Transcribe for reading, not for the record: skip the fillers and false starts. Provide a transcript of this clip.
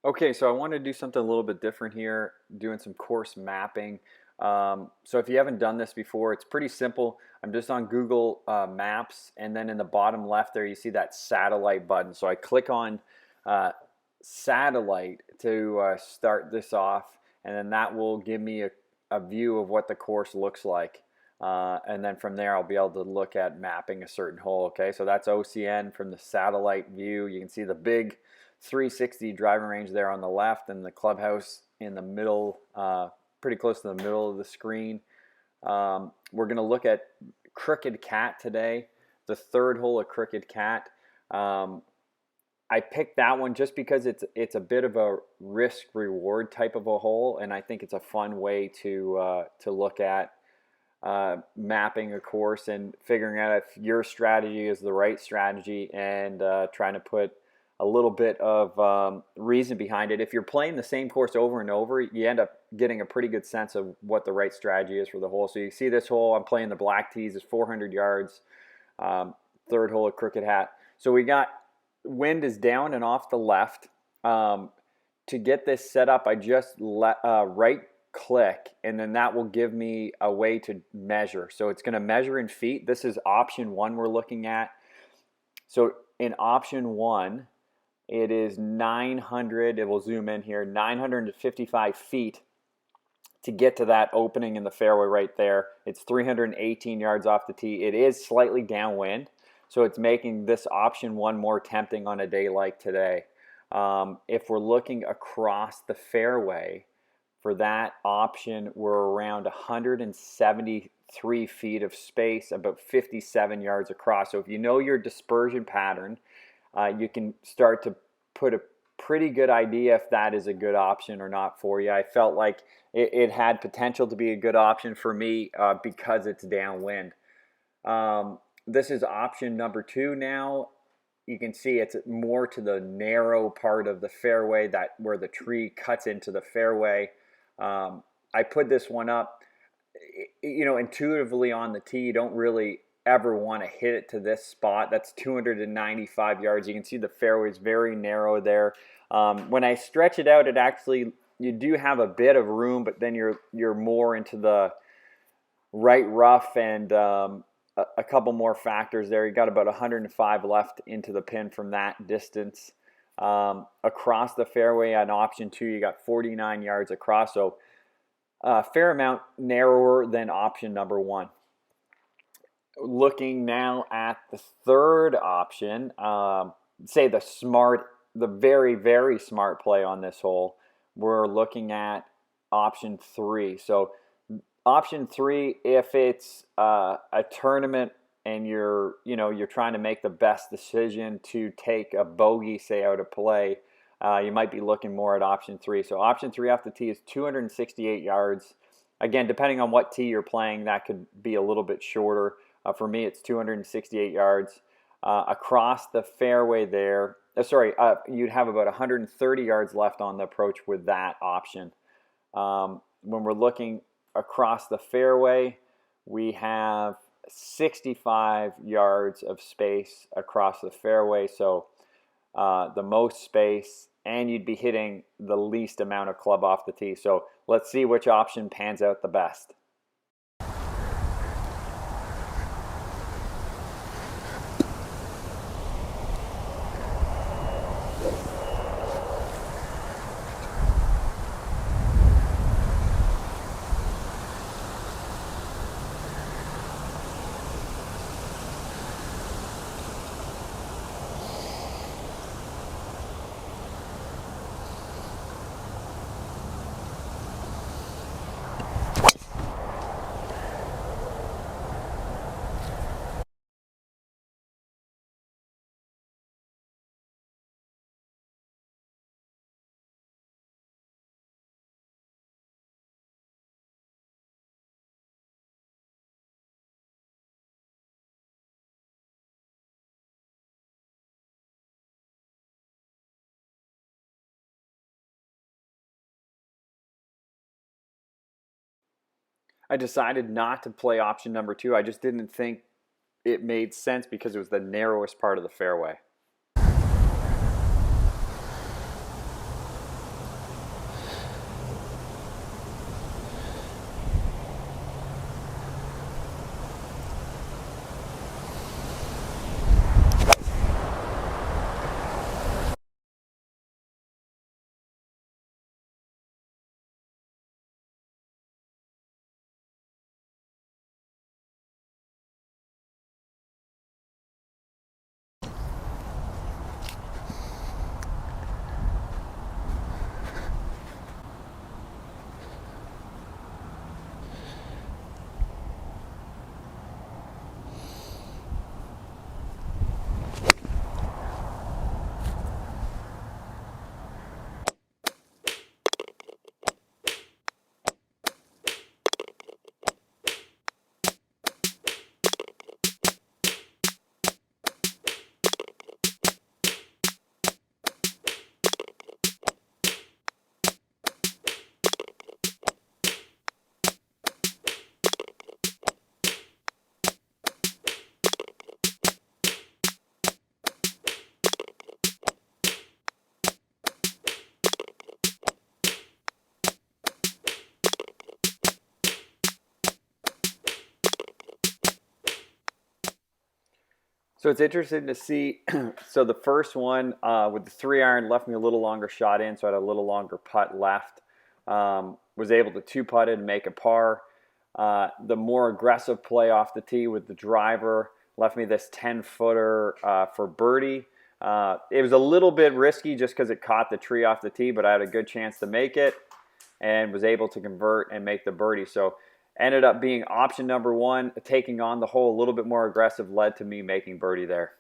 Okay, so I want to do something a little bit different here, doing some course mapping. So if you haven't done this before, it's pretty simple. I'm just on Google Maps, and then in the bottom left there, you see that satellite button. So I click on uh, satellite to start this off, and then that will give me a view of what the course looks like. And then from there, I'll be able to look at mapping a certain hole. Okay, so that's OCN from the satellite view. You can see the big 360 driving range there on the left, and the clubhouse in the middle, pretty close to the middle of the screen. We're going to look at Crooked Cat today, the third hole of Crooked Cat. I picked that one just because it's a bit of a risk reward type of a hole, and I think it's a fun way to look at mapping a course and figuring out if your strategy is the right strategy, and trying to put a little bit of reason behind it. If you're playing the same course over and over, you end up getting a pretty good sense of what the right strategy is for the hole. So you see this hole, I'm playing the black tees, it's 400 yards, third hole of Crooked Hat. So we got wind is down and off the left. To get this set up, I just right click, and then that will give me a way to measure. So it's going to measure in feet. This is option one we're looking at. So in option one, it is 900, it will zoom in here, 955 feet to get to that opening in the fairway right there. It's 318 yards off the tee. It is slightly downwind, so it's making this option one more tempting on a day like today. If we're looking across the fairway, for that option, we're around 173 feet of space, about 57 yards across. So if you know your dispersion pattern, you can start to put a pretty good idea if that is a good option or not for you. I felt like it had potential to be a good option for me because it's downwind. This is option number two now. You can see it's more to the narrow part of the fairway, that where the tree cuts into the fairway. I put this one up, intuitively on the tee, you don't really ever want to hit it to this spot. That's 295 yards. You can see the fairway is very narrow there. When I stretch it out, you do have a bit of room, but then you're more into the right rough, and a couple more factors there. You got about 105 left into the pin from that distance. Across the fairway on option two, you got 49 yards across, so a fair amount narrower than option number one. Looking now at the third option, say the very, very smart play on this hole, we're looking at option three. So option three, if it's a tournament and you're trying to make the best decision to take a bogey, say, out of play, you might be looking more at option three. So option three off the tee is 268 yards. Again, depending on what tee you're playing, that could be a little bit shorter. For me, it's 268 yards. Across the fairway there, you'd have about 130 yards left on the approach with that option. When we're looking across the fairway, we have 65 yards of space across the fairway, so the most space, and you'd be hitting the least amount of club off the tee. So let's see which option pans out the best. I decided not to play option number two. I just didn't think it made sense because it was the narrowest part of the fairway. So it's interesting to see. So the first one with the 3-iron left me a little longer shot in, so I had a little longer putt left. Was able to 2-putt it and make a par. The more aggressive play off the tee with the driver left me this 10-footer for birdie. It was a little bit risky just because it caught the tree off the tee, but I had a good chance to make it and was able to convert and make the birdie. So ended up being option number one. Taking on the hole a little bit more aggressive led to me making birdie there.